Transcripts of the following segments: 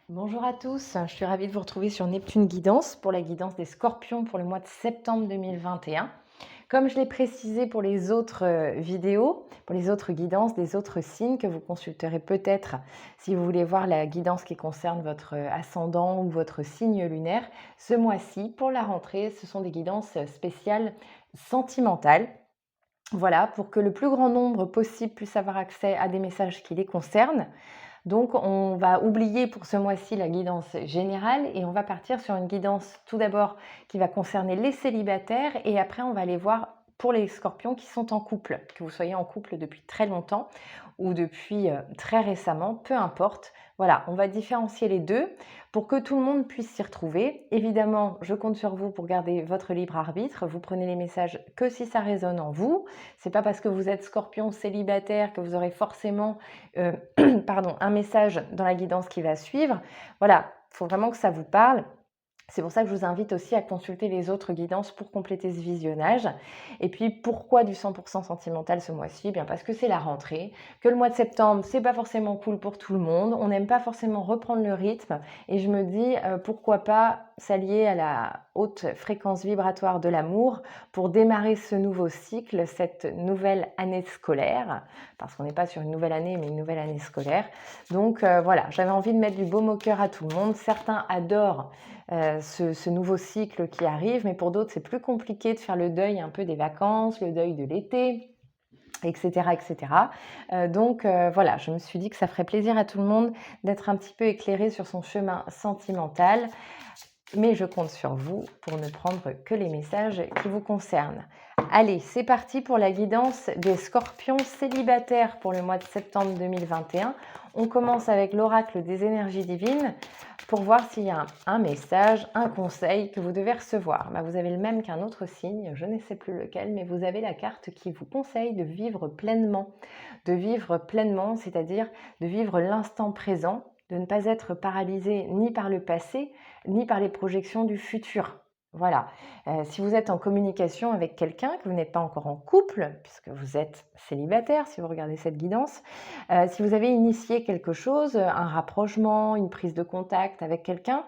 Bonjour à tous, je suis ravie de vous retrouver sur Neptune Guidance pour la guidance des Scorpions pour le mois de septembre 2021. Comme je l'ai précisé pour les autres vidéos, pour les autres guidances des autres signes que vous consulterez peut-être si vous voulez voir la guidance qui concerne votre ascendant ou votre signe lunaire, ce mois-ci, pour la rentrée, ce sont des guidances spéciales sentimentales. Voilà, pour que le plus grand nombre possible puisse avoir accès à des messages qui les concernent. Donc, on va oublier pour ce mois-ci la guidance générale et on va partir sur une guidance tout d'abord qui va concerner les célibataires et après on va aller voir pour les scorpions qui sont en couple, que vous soyez en couple depuis très longtemps ou depuis très récemment, peu importe. Voilà, on va différencier les deux pour que tout le monde puisse s'y retrouver. Évidemment, je compte sur vous pour garder votre libre arbitre. Vous prenez les messages que si ça résonne en vous. C'est pas parce que vous êtes scorpion célibataire que vous aurez forcément un message dans la guidance qui va suivre. Voilà, il faut vraiment que ça vous parle. C'est pour ça que je vous invite aussi à consulter les autres guidances pour compléter ce visionnage. Et puis, pourquoi du 100% sentimental ce mois-ci? Bien parce que c'est la rentrée, que le mois de septembre, c'est pas forcément cool pour tout le monde. On n'aime pas forcément reprendre le rythme. Et je me dis, pourquoi pas s'allier à la haute fréquence vibratoire de l'amour pour démarrer ce nouveau cycle, cette nouvelle année scolaire. Parce qu'on n'est pas sur une nouvelle année, mais une nouvelle année scolaire. Donc voilà, j'avais envie de mettre du baume au cœur à tout le monde. Certains adorent ce nouveau cycle qui arrive, mais pour d'autres, c'est plus compliqué de faire le deuil un peu des vacances, le deuil de l'été, etc. etc. Voilà, je me suis dit que ça ferait plaisir à tout le monde d'être un petit peu éclairé sur son chemin sentimental, mais je compte sur vous pour ne prendre que les messages qui vous concernent. Allez, c'est parti pour la guidance des scorpions célibataires pour le mois de septembre 2021. On commence avec l'oracle des énergies divines pour voir s'il y a un message, un conseil que vous devez recevoir. Vous avez le même qu'un autre signe, je ne sais plus lequel, mais vous avez la carte qui vous conseille de vivre pleinement, c'est-à-dire de vivre l'instant présent, de ne pas être paralysé ni par le passé, ni par les projections du futur. Voilà. Si vous êtes en communication avec quelqu'un, que vous n'êtes pas encore en couple, puisque vous êtes célibataire, si vous regardez cette guidance, si vous avez initié quelque chose, un rapprochement, une prise de contact avec quelqu'un,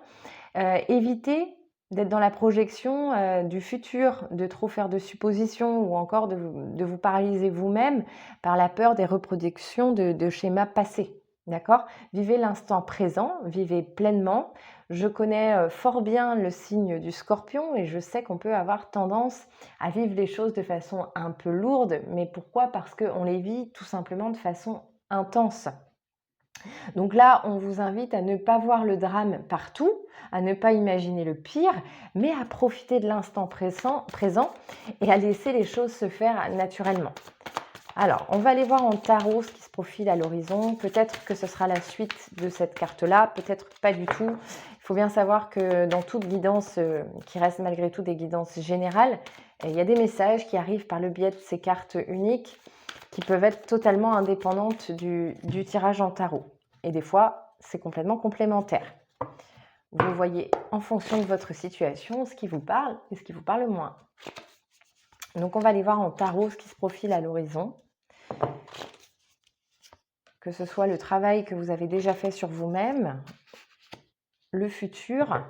évitez d'être dans la projection du futur, de trop faire de suppositions ou encore de vous paralyser vous-même par la peur des reproductions de schémas passés. D'accord? Vivez l'instant présent, vivez pleinement. Je connais fort bien le signe du scorpion et je sais qu'on peut avoir tendance à vivre les choses de façon un peu lourde. Mais pourquoi? Parce qu'on les vit tout simplement de façon intense. Donc là, on vous invite à ne pas voir le drame partout, à ne pas imaginer le pire, mais à profiter de l'instant présent et à laisser les choses se faire naturellement. Alors, on va aller voir en tarot ce qui se profile à l'horizon. Peut-être que ce sera la suite de cette carte-là, peut-être pas du tout. Il faut bien savoir que dans toute guidance, qui reste malgré tout des guidances générales, il y a des messages qui arrivent par le biais de ces cartes uniques qui peuvent être totalement indépendantes du tirage en tarot. Et des fois, c'est complètement complémentaire. Vous voyez en fonction de votre situation ce qui vous parle et ce qui vous parle moins. Donc on va aller voir en tarot ce qui se profile à l'horizon. Que ce soit le travail que vous avez déjà fait sur vous-même, le futur,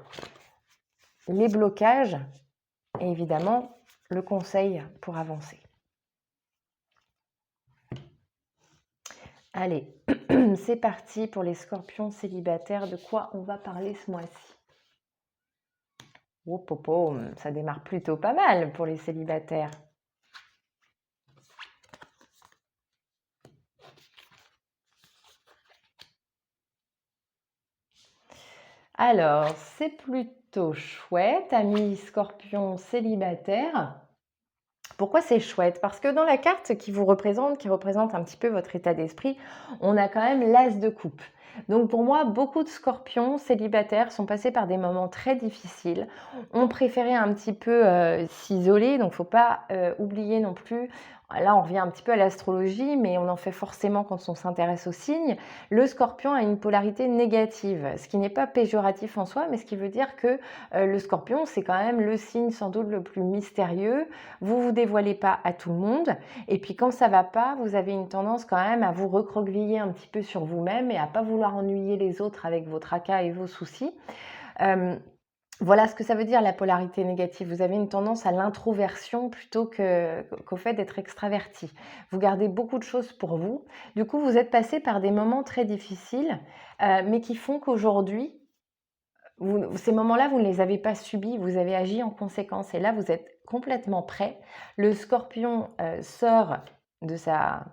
les blocages et évidemment le conseil pour avancer. Allez, c'est parti pour les scorpions célibataires. De quoi on va parler ce mois-ci? Oh, popo, ça démarre plutôt pas mal pour les célibataires. Alors, c'est plutôt chouette, amis scorpions célibataires. Pourquoi c'est chouette? Parce que dans la carte qui représente un petit peu votre état d'esprit, on a quand même l'as de coupe. Donc pour moi, beaucoup de scorpions célibataires sont passés par des moments très difficiles, ont préféré un petit peu s'isoler, donc faut pas oublier non plus, Là, on revient un petit peu à l'astrologie, mais on en fait forcément quand on s'intéresse aux signes. Le Scorpion a une polarité négative, ce qui n'est pas péjoratif en soi, mais ce qui veut dire que le Scorpion, c'est quand même le signe sans doute le plus mystérieux. Vous vous dévoilez pas à tout le monde, et puis quand ça va pas, vous avez une tendance quand même à vous recroqueviller un petit peu sur vous-même et à pas vouloir ennuyer les autres avec vos tracas et vos soucis. Voilà ce que ça veut dire la polarité négative. Vous avez une tendance à l'introversion plutôt qu'au fait d'être extraverti. Vous gardez beaucoup de choses pour vous. Du coup, vous êtes passé par des moments très difficiles, mais qui font qu'aujourd'hui, ces moments-là, vous ne les avez pas subis, vous avez agi en conséquence. Et là, vous êtes complètement prêt. Le scorpion sort de sa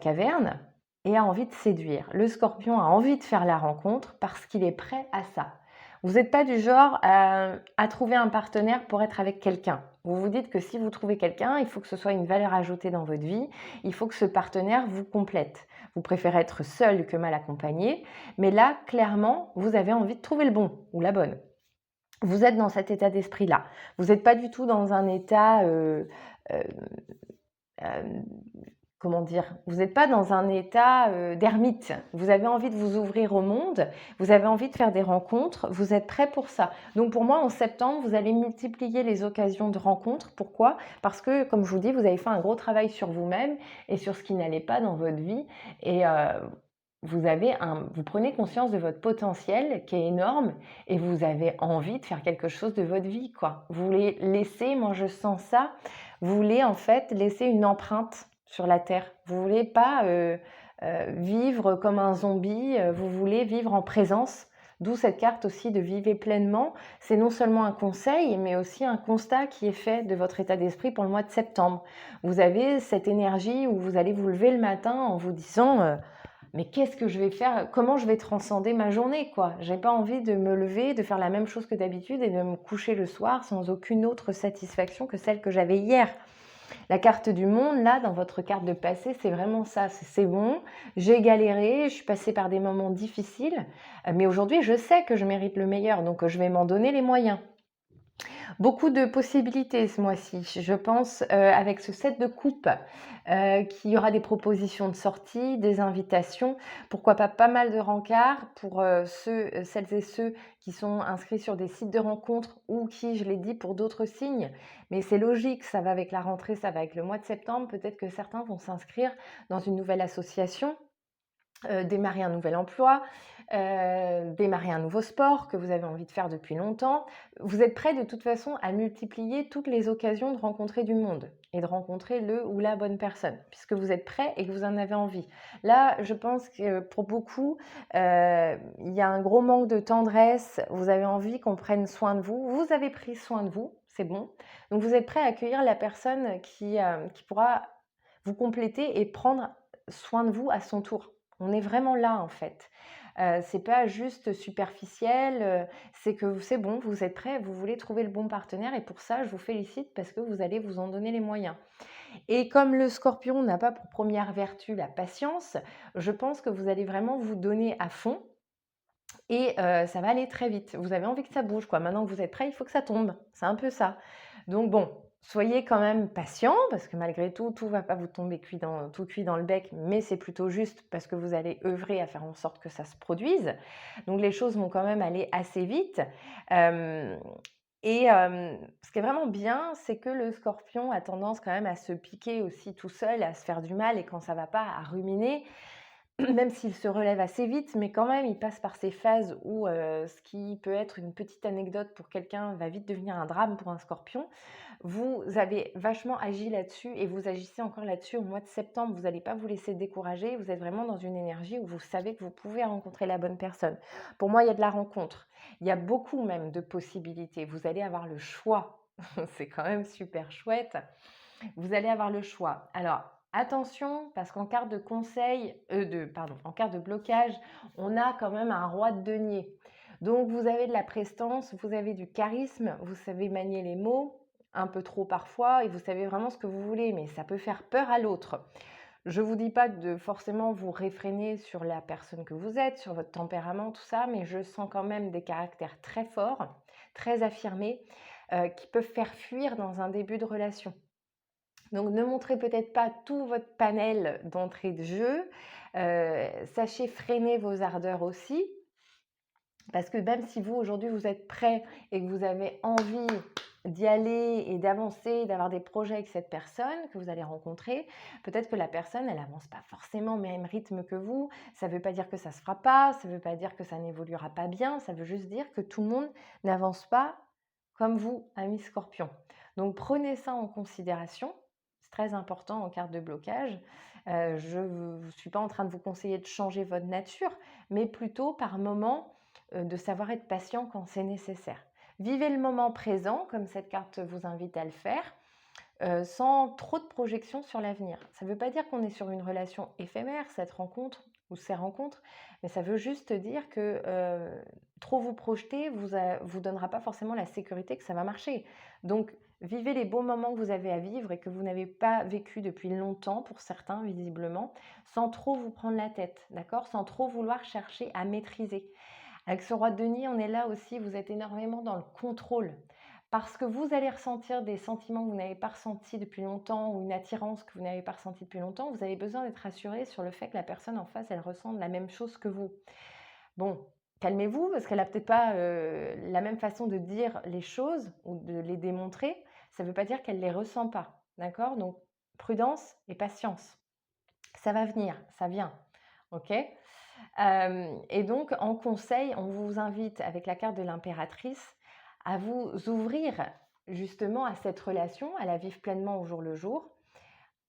caverne et a envie de séduire. Le scorpion a envie de faire la rencontre parce qu'il est prêt à ça. Vous n'êtes pas du genre à trouver un partenaire pour être avec quelqu'un. Vous vous dites que si vous trouvez quelqu'un, il faut que ce soit une valeur ajoutée dans votre vie, il faut que ce partenaire vous complète. Vous préférez être seul que mal accompagné, mais là, clairement, vous avez envie de trouver le bon ou la bonne. Vous êtes dans cet état d'esprit-là. Vous n'êtes pas du tout dans un état euh, comment dire, vous n'êtes pas dans un état d'ermite. Vous avez envie de vous ouvrir au monde, vous avez envie de faire des rencontres, vous êtes prêt pour ça. Donc pour moi, en septembre, vous allez multiplier les occasions de rencontres. Pourquoi? Parce que, comme je vous dis, vous avez fait un gros travail sur vous-même et sur ce qui n'allait pas dans votre vie. Et vous prenez conscience de votre potentiel qui est énorme et vous avez envie de faire quelque chose de votre vie, quoi. Vous voulez laisser, moi je sens ça, vous voulez en fait laisser une empreinte sur la terre. Vous voulez pas vivre comme un zombie, vous voulez vivre en présence. D'où cette carte aussi de vivre pleinement. C'est non seulement un conseil, mais aussi un constat qui est fait de votre état d'esprit pour le mois de septembre. Vous avez cette énergie où vous allez vous lever le matin en vous disant mais qu'est-ce que je vais faire? Comment je vais transcender ma journée, quoi? J'ai pas envie de me lever, de faire la même chose que d'habitude et de me coucher le soir sans aucune autre satisfaction que celle que j'avais hier. La carte du monde, là, dans votre carte de passé, c'est vraiment ça. C'est bon, j'ai galéré, je suis passée par des moments difficiles, mais aujourd'hui, je sais que je mérite le meilleur, donc je vais m'en donner les moyens. Beaucoup de possibilités ce mois-ci, je pense, avec ce set de coupe, qu'il y aura des propositions de sortie, des invitations, pourquoi pas mal de rencarts pour, celles et ceux qui sont inscrits sur des sites de rencontres ou qui, je l'ai dit, pour d'autres signes. Mais c'est logique, ça va avec la rentrée, ça va avec le mois de septembre. Peut-être que certains vont s'inscrire dans une nouvelle association, démarrer un nouvel emploi, démarrer un nouveau sport que vous avez envie de faire depuis longtemps. Vous êtes prêt de toute façon à multiplier toutes les occasions de rencontrer du monde et de rencontrer le ou la bonne personne, puisque vous êtes prêt et que vous en avez envie. Là, je pense que pour beaucoup, il y a un gros manque de tendresse, vous avez envie qu'on prenne soin de vous, vous avez pris soin de vous, c'est bon. Donc vous êtes prêt à accueillir la personne qui pourra vous compléter et prendre soin de vous à son tour. On est vraiment là en fait. C'est pas juste superficiel, c'est que c'est bon, vous êtes prêts, vous voulez trouver le bon partenaire et pour ça, je vous félicite parce que vous allez vous en donner les moyens. Et comme le scorpion n'a pas pour première vertu la patience, je pense que vous allez vraiment vous donner à fond et ça va aller très vite. Vous avez envie que ça bouge, quoi. Maintenant que vous êtes prêts, il faut que ça tombe. C'est un peu ça. Donc bon, soyez quand même patient parce que malgré tout, tout va pas vous tomber tout cuit dans le bec, mais c'est plutôt juste parce que vous allez œuvrer à faire en sorte que ça se produise. Donc les choses vont quand même aller assez vite. Hem Ce qui est vraiment bien, c'est que le scorpion a tendance quand même à se piquer aussi tout seul, à se faire du mal et quand ça va pas, à ruminer. Même s'il se relève assez vite, mais quand même, il passe par ces phases où, ce qui peut être une petite anecdote pour quelqu'un va vite devenir un drame pour un scorpion. Vous avez vachement agi là-dessus et vous agissez encore là-dessus au mois de septembre. Vous n'allez pas vous laisser décourager. Vous êtes vraiment dans une énergie où vous savez que vous pouvez rencontrer la bonne personne. Pour moi, il y a de la rencontre. Il y a beaucoup même de possibilités. Vous allez avoir le choix. C'est quand même super chouette. Vous allez avoir le choix. Alors, attention, parce qu'en carte de conseil, en carte de blocage, on a quand même un roi de denier. Donc, vous avez de la prestance, vous avez du charisme, vous savez manier les mots, un peu trop parfois, et vous savez vraiment ce que vous voulez, mais ça peut faire peur à l'autre. Je ne vous dis pas de forcément vous réfréner sur la personne que vous êtes, sur votre tempérament, tout ça, mais je sens quand même des caractères très forts, très affirmés, qui peuvent faire fuir dans un début de relation. Donc, ne montrez peut-être pas tout votre panel d'entrée de jeu. Sachez freiner vos ardeurs aussi. Parce que même si vous, aujourd'hui, vous êtes prêt et que vous avez envie d'y aller et d'avancer, d'avoir des projets avec cette personne que vous allez rencontrer, peut-être que la personne, elle avance pas forcément au même rythme que vous. Ça ne veut pas dire que ça se fera pas, ça ne veut pas dire que ça n'évoluera pas bien, ça veut juste dire que tout le monde n'avance pas comme vous, ami Scorpion. Donc, prenez ça en considération. C'est très important en carte de blocage. Je ne suis pas en train de vous conseiller de changer votre nature, mais plutôt par moment de savoir être patient quand c'est nécessaire. Vivez le moment présent, comme cette carte vous invite à le faire, sans trop de projections sur l'avenir. Ça ne veut pas dire qu'on est sur une relation éphémère, cette rencontre ou ces rencontres, mais ça veut juste dire que trop vous projeter vous donnera pas forcément la sécurité que ça va marcher. Donc, vivez les beaux moments que vous avez à vivre et que vous n'avez pas vécu depuis longtemps, pour certains visiblement, sans trop vous prendre la tête, d'accord? Sans trop vouloir chercher à maîtriser. Avec ce roi de denier, on est là aussi, vous êtes énormément dans le contrôle. Parce que vous allez ressentir des sentiments que vous n'avez pas ressentis depuis longtemps ou une attirance que vous n'avez pas ressentie depuis longtemps, vous avez besoin d'être rassuré sur le fait que la personne en face, elle ressente la même chose que vous. Bon, calmez-vous parce qu'elle n'a peut-être pas la même façon de dire les choses ou de les démontrer. Ça ne veut pas dire qu'elle ne les ressent pas. D'accord? Donc, prudence et patience. Ça va venir, ça vient. Ok? Et donc, en conseil, on vous invite, avec la carte de l'impératrice, à vous ouvrir justement à cette relation, à la vivre pleinement au jour le jour,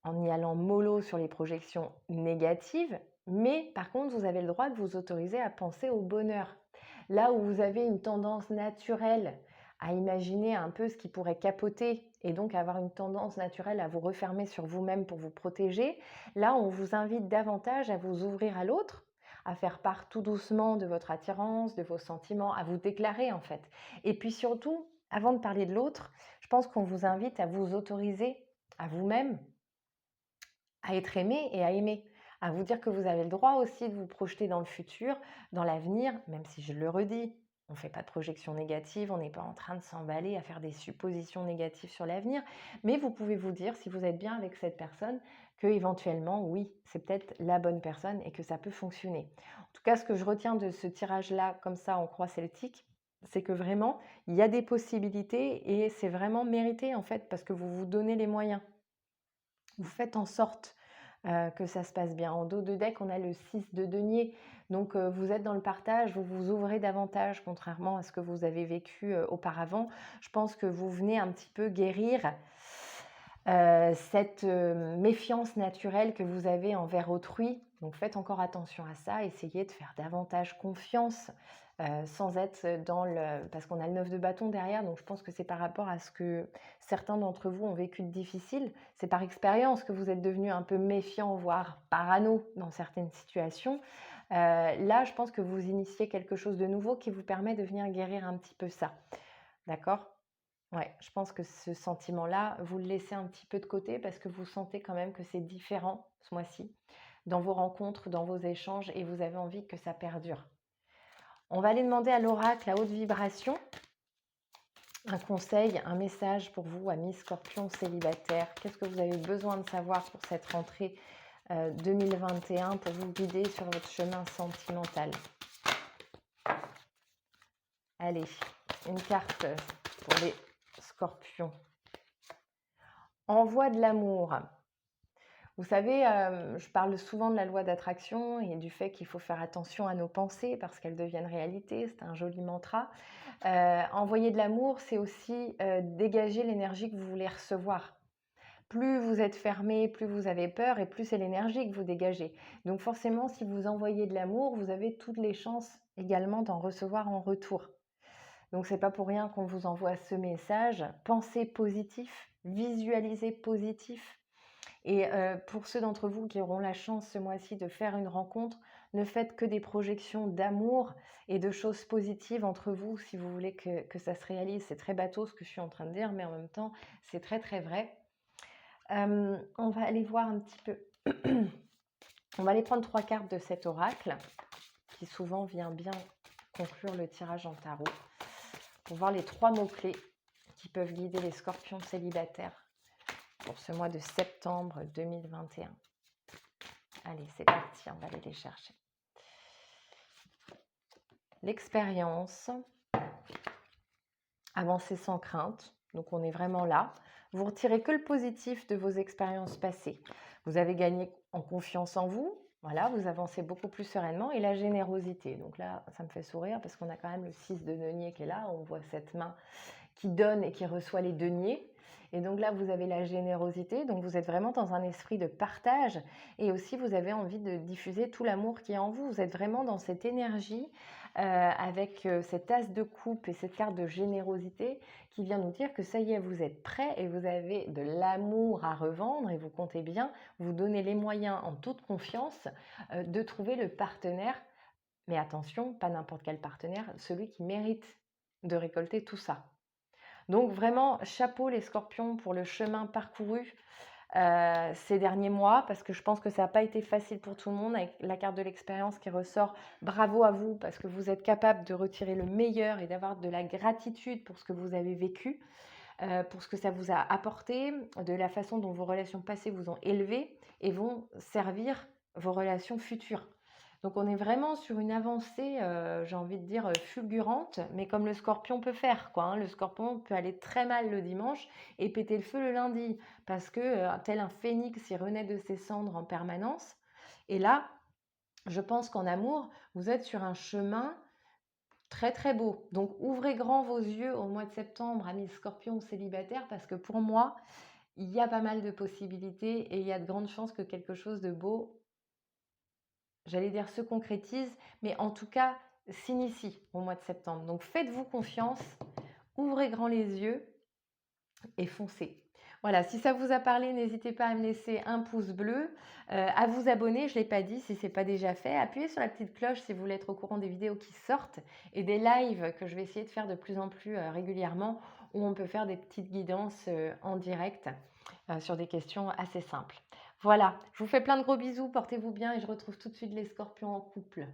en y allant mollo sur les projections négatives, mais par contre, vous avez le droit de vous autoriser à penser au bonheur. Là où vous avez une tendance naturelle à imaginer un peu ce qui pourrait capoter et donc avoir une tendance naturelle à vous refermer sur vous-même pour vous protéger, là, on vous invite davantage à vous ouvrir à l'autre, à faire part tout doucement de votre attirance, de vos sentiments, à vous déclarer en fait. Et puis surtout, avant de parler de l'autre, je pense qu'on vous invite à vous autoriser à vous-même à être aimé et à aimer, à vous dire que vous avez le droit aussi de vous projeter dans le futur, dans l'avenir, même si je le redis, on ne fait pas de projection négative, on n'est pas en train de s'emballer à faire des suppositions négatives sur l'avenir, mais vous pouvez vous dire, si vous êtes bien avec cette personne, que éventuellement, oui, c'est peut-être la bonne personne et que ça peut fonctionner. En tout cas, ce que je retiens de ce tirage-là, comme ça en croix celtique, c'est que vraiment, il y a des possibilités et c'est vraiment mérité en fait, parce que vous vous donnez les moyens. Vous faites en sorte que ça se passe bien. En dos de deck, on a le 6 de denier. Donc, vous êtes dans le partage, vous vous ouvrez davantage, contrairement à ce que vous avez vécu auparavant. Je pense que vous venez un petit peu guérir cette méfiance naturelle que vous avez envers autrui. Donc, faites encore attention à ça. Essayez de faire davantage confiance sans être dans le... Parce qu'on a le 9 de bâton derrière, donc je pense que c'est par rapport à ce que certains d'entre vous ont vécu de difficile. C'est par expérience que vous êtes devenu un peu méfiant, voire parano dans certaines situations. Là, je pense que vous initiez quelque chose de nouveau qui vous permet de venir guérir un petit peu ça. D'accord? Ouais, je pense que ce sentiment-là, vous le laissez un petit peu de côté parce que vous sentez quand même que c'est différent ce mois-ci, dans vos rencontres, dans vos échanges, et vous avez envie que ça perdure. On va aller demander à l'oracle à haute vibration un conseil, un message pour vous, amis Scorpion célibataires. Qu'est-ce que vous avez besoin de savoir pour cette rentrée 2021 pour vous guider sur votre chemin sentimental? Allez, une carte pour les Scorpions. Envoi de l'amour. Vous savez, je parle souvent de la loi d'attraction et du fait qu'il faut faire attention à nos pensées parce qu'elles deviennent réalité. C'est un joli mantra. Envoyer de l'amour, c'est aussi dégager l'énergie que vous voulez recevoir. Plus vous êtes fermé, plus vous avez peur et plus c'est l'énergie que vous dégagez. Donc forcément, si vous envoyez de l'amour, vous avez toutes les chances également d'en recevoir en retour. Donc c'est pas pour rien qu'on vous envoie ce message. Pensez positif, visualisez positif. Et pour ceux d'entre vous qui auront la chance ce mois-ci de faire une rencontre, ne faites que des projections d'amour et de choses positives entre vous si vous voulez que ça se réalise. C'est très bateau ce que je suis en train de dire, mais en même temps, c'est très très vrai. On va aller voir un petit peu. On va aller prendre 3 cartes de cet oracle, qui souvent vient bien conclure le tirage en tarot, pour voir les 3 mots-clés qui peuvent guider les scorpions célibataires pour ce mois de septembre 2021. Allez, c'est parti, on va aller les chercher. L'expérience, avancer sans crainte, donc on est vraiment là. Vous retirez que le positif de vos expériences passées. Vous avez gagné en confiance en vous, voilà, vous avancez beaucoup plus sereinement, et la générosité. Donc là, ça me fait sourire parce qu'on a quand même le 6 de denier qui est là, on voit cette main qui donne et qui reçoit les deniers. Et donc là, vous avez la générosité, donc vous êtes vraiment dans un esprit de partage, et aussi vous avez envie de diffuser tout l'amour qui est en vous. Vous êtes vraiment dans cette énergie avec cet as de coupe et cette carte de générosité qui vient nous dire que ça y est, vous êtes prêts et vous avez de l'amour à revendre, et vous comptez bien vous donner les moyens en toute confiance de trouver le partenaire. Mais attention, pas n'importe quel partenaire, celui qui mérite de récolter tout ça. Donc vraiment, chapeau les scorpions pour le chemin parcouru ces derniers mois, parce que je pense que ça n'a pas été facile pour tout le monde avec la carte de l'expérience qui ressort. Bravo à vous, parce que vous êtes capable de retirer le meilleur et d'avoir de la gratitude pour ce que vous avez vécu, pour ce que ça vous a apporté, de la façon dont vos relations passées vous ont élevé et vont servir vos relations futures. Donc on est vraiment sur une avancée, j'ai envie de dire, fulgurante, mais comme le scorpion peut faire, quoi, hein. Le scorpion peut aller très mal le dimanche et péter le feu le lundi, parce que, tel un phénix, il renaît de ses cendres en permanence. Et là, je pense qu'en amour, vous êtes sur un chemin très très beau. Donc ouvrez grand vos yeux au mois de septembre, amis scorpions ou célibataires, parce que pour moi, il y a pas mal de possibilités et il y a de grandes chances que quelque chose de beau, j'allais dire, se concrétise, mais en tout cas s'initie au mois de septembre. Donc faites-vous confiance, ouvrez grand les yeux et foncez. Voilà, si ça vous a parlé, n'hésitez pas à me laisser un pouce bleu, à vous abonner, je ne l'ai pas dit si ce n'est pas déjà fait. Appuyez sur la petite cloche si vous voulez être au courant des vidéos qui sortent et des lives que je vais essayer de faire de plus en plus régulièrement, où on peut faire des petites guidances en direct sur des questions assez simples. Voilà, je vous fais plein de gros bisous, portez-vous bien et je retrouve tout de suite les scorpions en couple.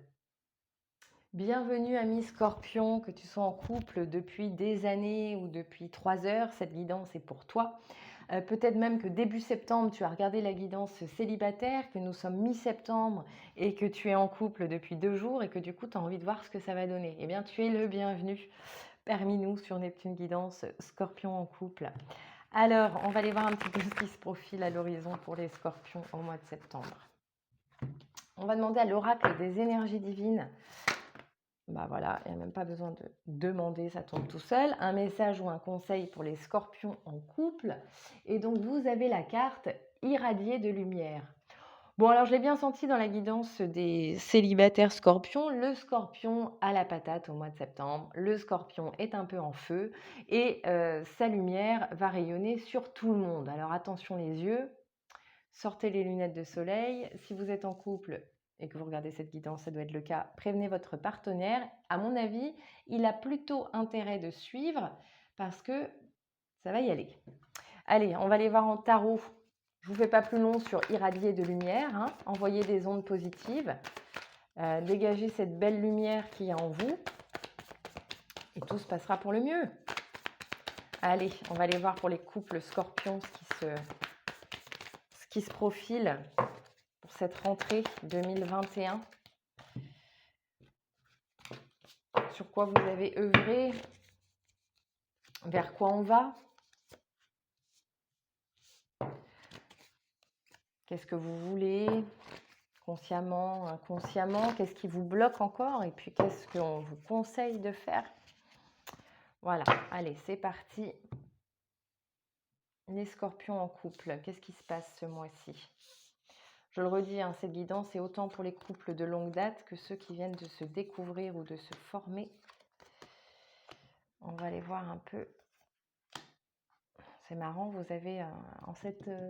Bienvenue ami Scorpion, que tu sois en couple depuis des années ou depuis 3 heures, cette guidance est pour toi. Peut-être même que début septembre, tu as regardé la guidance célibataire, que nous sommes mi-septembre et que tu es en couple depuis 2 jours et que du coup tu as envie de voir ce que ça va donner. Eh bien, tu es le bienvenu parmi nous sur Neptune Guidance Scorpion en couple. Alors, on va aller voir un petit peu ce qui se profile à l'horizon pour les Scorpions au mois de septembre. On va demander à l'oracle des énergies divines. Bah voilà, il n'y a même pas besoin de demander, ça tombe tout seul. Un message ou un conseil pour les scorpions en couple. Et donc, vous avez la carte irradiée de lumière. Bon, alors je l'ai bien senti dans la guidance des célibataires scorpions. Le scorpion a la patate au mois de septembre. Le scorpion est un peu en feu et sa lumière va rayonner sur tout le monde. Alors attention les yeux, sortez les lunettes de soleil. Si vous êtes en couple et que vous regardez cette guidance, ça doit être le cas, prévenez votre partenaire. À mon avis, il a plutôt intérêt de suivre parce que ça va y aller. Allez, on va aller voir en tarot. Je ne vous fais pas plus long sur irradier de lumière, hein. Envoyez des ondes positives, dégagez cette belle lumière qui est en vous et tout se passera pour le mieux. Allez, on va aller voir pour les couples scorpions ce qui se profile pour cette rentrée 2021. Sur quoi vous avez œuvré, vers quoi on va, qu'est-ce que vous voulez, consciemment, inconsciemment, qu'est-ce qui vous bloque encore et puis qu'est-ce qu'on vous conseille de faire. Voilà, allez, c'est parti. Les scorpions en couple, qu'est-ce qui se passe ce mois-ci? Je le redis, hein, cette guidance est autant pour les couples de longue date que ceux qui viennent de se découvrir ou de se former. On va aller voir un peu. C'est marrant, vous avez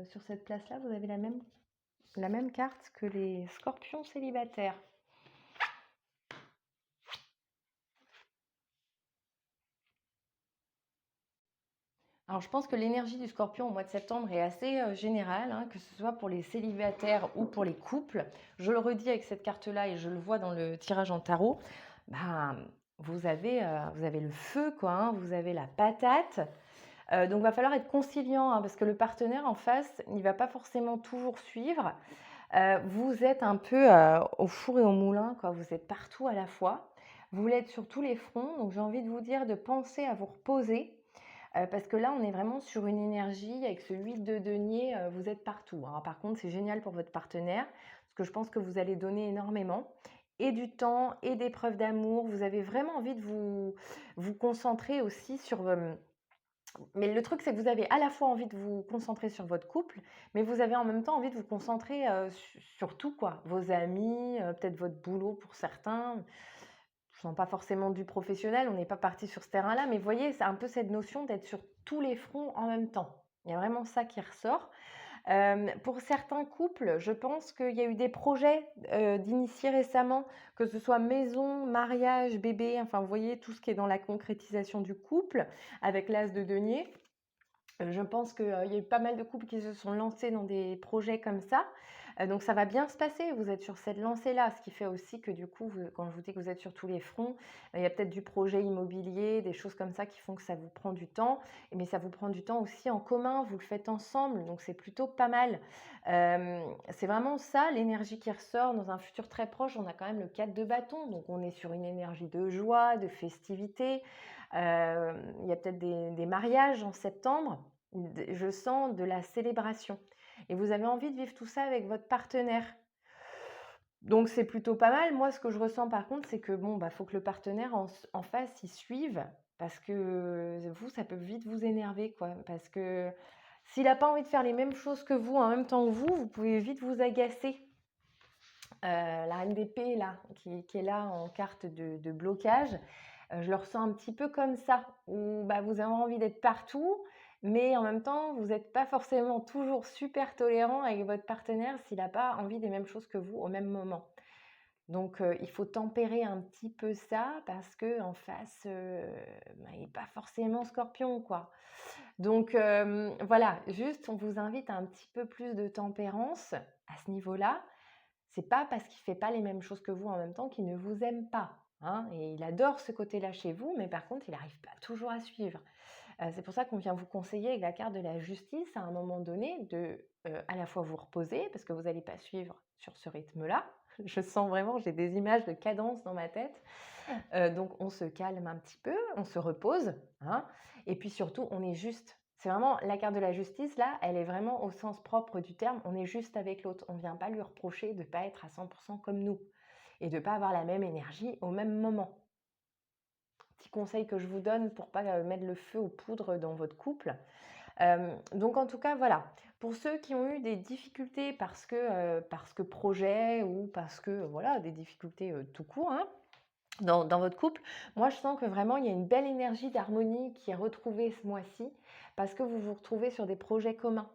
sur cette place-là, vous avez la même carte que les scorpions célibataires. Alors, je pense que l'énergie du scorpion au mois de septembre est assez générale, hein, que ce soit pour les célibataires ou pour les couples. Je le redis avec cette carte-là et je le vois dans le tirage en tarot. Bah, vous avez le feu, quoi, hein, vous avez la patate. Donc va falloir être conciliant, hein, parce que le partenaire en face, il va pas forcément toujours suivre. Vous êtes un peu, au four et au moulin, quoi. Vous êtes partout à la fois. Vous voulez être sur tous les fronts, donc j'ai envie de vous dire de penser à vous reposer, parce que là, on est vraiment sur une énergie avec ce 8 de denier, vous êtes partout, hein. Par contre, c'est génial pour votre partenaire, parce que je pense que vous allez donner énormément et du temps et des preuves d'amour. Vous avez vraiment envie de vous concentrer aussi sur, mais le truc, c'est que vous avez à la fois envie de vous concentrer sur votre couple, mais vous avez en même temps envie de vous concentrer, sur tout quoi. Vos amis, peut-être votre boulot pour certains. Je sens pas forcément du professionnel, on n'est pas parti sur ce terrain-là, mais vous voyez, c'est un peu cette notion d'être sur tous les fronts en même temps. Il y a vraiment ça qui ressort. Pour certains couples, je pense qu'il y a eu des projets, d'initiés récemment, que ce soit maison, mariage, bébé, enfin vous voyez tout ce qui est dans la concrétisation du couple avec l'as de denier. Je pense qu'il y a eu pas mal de couples qui se sont lancés dans des projets comme ça. Donc ça va bien se passer, vous êtes sur cette lancée-là, ce qui fait aussi que du coup, quand je vous dis que vous êtes sur tous les fronts, il y a peut-être du projet immobilier, des choses comme ça qui font que ça vous prend du temps, mais ça vous prend du temps aussi en commun, vous le faites ensemble, donc c'est plutôt pas mal. C'est vraiment ça, l'énergie qui ressort dans un futur très proche. On a quand même le 4 de bâton, donc on est sur une énergie de joie, de festivité. Il y a peut-être des mariages en septembre. Je sens de la célébration. Et vous avez envie de vivre tout ça avec votre partenaire. Donc c'est plutôt pas mal. Moi, ce que je ressens par contre, c'est que bon, bah, faut que le partenaire en face, il suive. Parce que vous, ça peut vite vous énerver, quoi. Parce que s'il n'a pas envie de faire les mêmes choses que vous en même temps que vous pouvez vite vous agacer. La reine d'épée, là, qui est là en carte de blocage, je le ressens un petit peu comme ça, où bah, vous avez envie d'être partout, mais en même temps, vous n'êtes pas forcément toujours super tolérant avec votre partenaire s'il n'a pas envie des mêmes choses que vous au même moment. Donc, il faut tempérer un petit peu ça parce que en face, bah, il n'est pas forcément scorpion, quoi. Donc, voilà, juste on vous invite à un petit peu plus de tempérance à ce niveau-là. C'est pas parce qu'il fait pas les mêmes choses que vous en même temps qu'il ne vous aime pas, hein, et il adore ce côté-là chez vous, mais par contre, il n'arrive pas toujours à suivre. C'est pour ça qu'on vient vous conseiller avec la carte de la justice à un moment donné de, à la fois vous reposer parce que vous n'allez pas suivre sur ce rythme-là. Je sens vraiment, j'ai des images de cadence dans ma tête. Donc on se calme un petit peu, on se repose, hein, et puis surtout on est juste. C'est vraiment la carte de la justice là, elle est vraiment au sens propre du terme, on est juste avec l'autre. On ne vient pas lui reprocher de ne pas être à 100% comme nous et de ne pas avoir la même énergie au même moment. Petit conseil que je vous donne pour pas mettre le feu aux poudres dans votre couple. Donc en tout cas, voilà. Pour ceux qui ont eu des difficultés parce que projet ou parce que voilà, des difficultés tout court, hein, dans votre couple, moi je sens que vraiment il y a une belle énergie d'harmonie qui est retrouvée ce mois-ci parce que vous vous retrouvez sur des projets communs.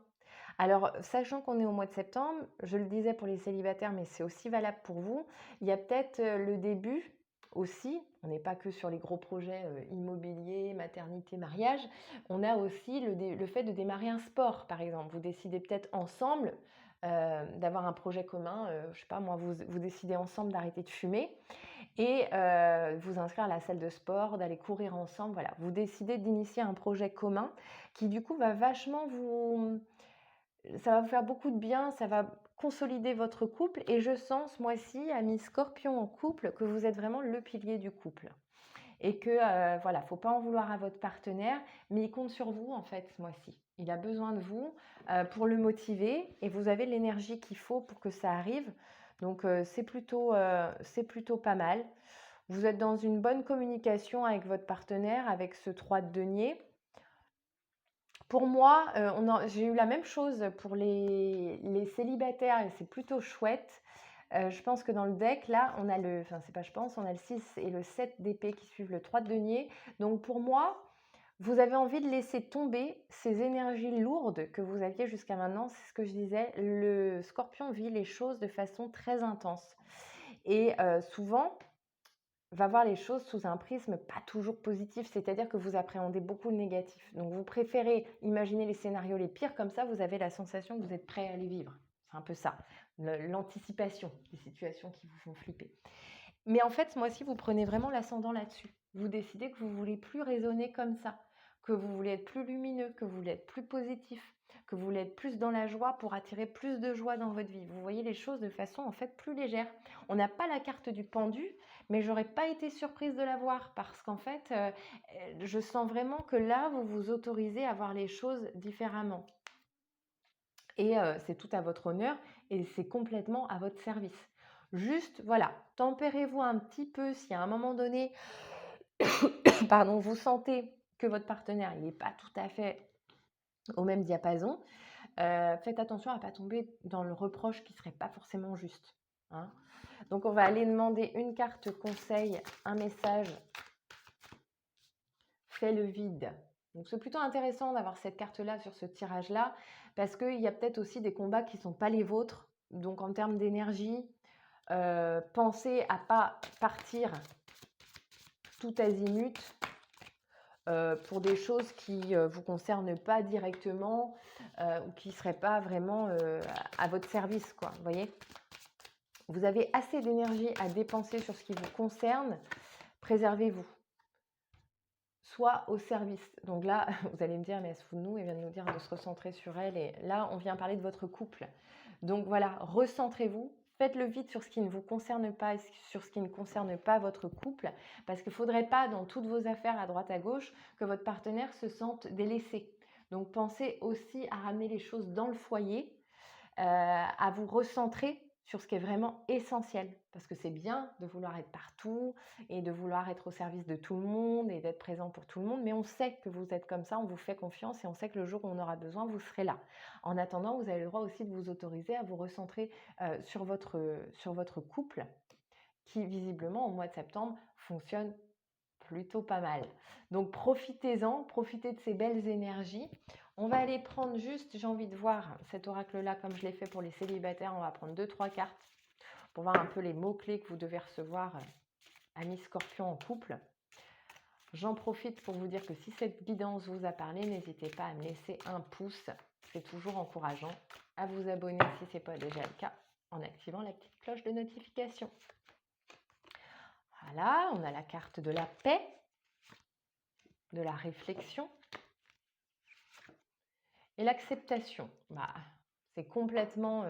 Alors, sachant qu'on est au mois de septembre, je le disais pour les célibataires, mais c'est aussi valable pour vous, il y a peut-être le début aussi, on n'est pas que sur les gros projets immobiliers, maternité, mariage, on a aussi le fait de démarrer un sport, par exemple. Vous décidez peut-être ensemble d'avoir un projet commun, je sais pas moi, vous décidez ensemble d'arrêter de fumer et vous inscrire à la salle de sport, d'aller courir ensemble, voilà. Vous décidez d'initier un projet commun qui du coup va vachement ça va vous faire beaucoup de bien, ça va consolider votre couple et je sens ce mois-ci, amis Scorpion en couple, que vous êtes vraiment le pilier du couple et que voilà, faut pas en vouloir à votre partenaire, mais il compte sur vous en fait ce mois-ci. Il a besoin de vous pour le motiver et vous avez l'énergie qu'il faut pour que ça arrive. Donc c'est plutôt pas mal. Vous êtes dans une bonne communication avec votre partenaire, avec ce 3 de denier. Pour moi, j'ai eu la même chose pour les célibataires et c'est plutôt chouette. Je pense que dans le deck, là, on a enfin, c'est pas je pense, on a le 6 et le 7 d'épée qui suivent le 3 de denier. Donc pour moi, vous avez envie de laisser tomber ces énergies lourdes que vous aviez jusqu'à maintenant. C'est ce que je disais, le Scorpion vit les choses de façon très intense et souvent va voir les choses sous un prisme pas toujours positif, c'est-à-dire que vous appréhendez beaucoup le négatif. Donc vous préférez imaginer les scénarios les pires, comme ça vous avez la sensation que vous êtes prêt à les vivre. C'est un peu ça, l'anticipation des situations qui vous font flipper. Mais en fait, ce mois-ci, vous prenez vraiment l'ascendant là-dessus. Vous décidez que vous ne voulez plus raisonner comme ça. que vous voulez être plus lumineux, que vous voulez être plus positif, que vous voulez être plus dans la joie pour attirer plus de joie dans votre vie. Vous voyez les choses de façon en fait plus légère. On n'a pas la carte du pendu, mais j'aurais pas été surprise de la voir parce qu'en fait, je sens vraiment que là, vous vous autorisez à voir les choses différemment. Et c'est tout à votre honneur et c'est complètement à votre service. Juste, voilà, tempérez-vous un petit peu si à un moment donné, pardon, vous sentez que votre partenaire n'est pas tout à fait au même diapason. Faites attention à ne pas tomber dans le reproche qui ne serait pas forcément juste. Hein. Donc, on va aller demander une carte conseil, un message. Fais le vide. Donc, c'est plutôt intéressant d'avoir cette carte-là sur ce tirage-là parce qu'il y a peut-être aussi des combats qui ne sont pas les vôtres. Donc, en termes d'énergie, pensez à ne pas partir tout azimut pour des choses qui ne vous concernent pas directement ou qui ne seraient pas vraiment à votre service, quoi. Vous voyez ? Vous avez assez d'énergie à dépenser sur ce qui vous concerne. Préservez-vous. Soit au service. Donc là, vous allez me dire, mais elle se fout de nous, elle vient de nous dire de se recentrer sur elle. Et là, on vient parler de votre couple. Donc voilà, recentrez-vous. Faites le vide sur ce qui ne vous concerne pas et sur ce qui ne concerne pas votre couple. Parce qu'il ne faudrait pas, dans toutes vos affaires à droite à gauche, que votre partenaire se sente délaissé. Donc pensez aussi à ramener les choses dans le foyer, à vous recentrer sur ce qui est vraiment essentiel. Parce que c'est bien de vouloir être partout et de vouloir être au service de tout le monde et d'être présent pour tout le monde. Mais on sait que vous êtes comme ça, on vous fait confiance et on sait que le jour où on aura besoin, vous serez là. En attendant, vous avez le droit aussi de vous autoriser à vous recentrer sur votre couple qui, visiblement, au mois de septembre, fonctionne plutôt pas mal. Donc profitez-en, profitez de ces belles énergies. On va aller prendre juste, j'ai envie de voir cet oracle-là comme je l'ai fait pour les célibataires. On va prendre 2-3 cartes pour voir un peu les mots-clés que vous devez recevoir, amis scorpions en couple. J'en profite pour vous dire que si cette guidance vous a parlé, n'hésitez pas à me laisser un pouce. C'est toujours encourageant. À vous abonner si ce n'est pas déjà le cas en activant la petite cloche de notification. Voilà, on a la carte de la paix, de la réflexion et l'acceptation. C'est complètement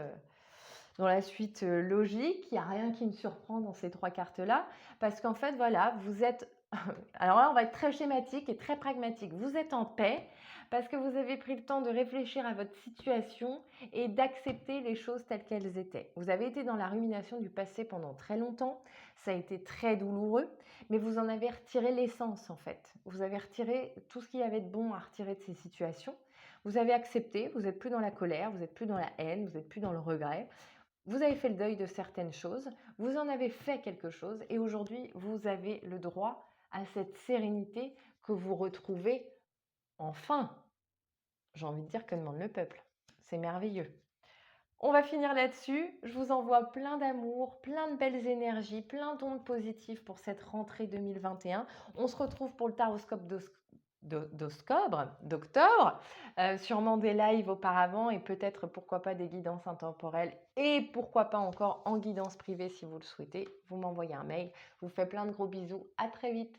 dans la suite logique. Il n'y a rien qui me surprend dans ces 3 cartes-là parce qu'en fait, voilà, vous êtes... Alors là, on va être très schématique et très pragmatique. Vous êtes en paix parce que vous avez pris le temps de réfléchir à votre situation et d'accepter les choses telles qu'elles étaient. Vous avez été dans la rumination du passé pendant très longtemps. Ça a été très douloureux, mais vous en avez retiré l'essence en fait. Vous avez retiré tout ce qu'il y avait de bon à retirer de ces situations. Vous avez accepté, vous n'êtes plus dans la colère, vous n'êtes plus dans la haine, vous n'êtes plus dans le regret. Vous avez fait le deuil de certaines choses, vous en avez fait quelque chose et aujourd'hui, vous avez le droit à cette sérénité que vous retrouvez enfin. J'ai envie de dire que demande le peuple. C'est merveilleux. On va finir là-dessus. Je vous envoie plein d'amour, plein de belles énergies, plein d'ondes positives pour cette rentrée 2021. On se retrouve pour le taroscope d'octobre, sûrement des lives auparavant et peut-être pourquoi pas des guidances intemporelles et pourquoi pas encore en guidance privée si vous le souhaitez. Vous m'envoyez un mail. Je vous fais plein de gros bisous. À très vite.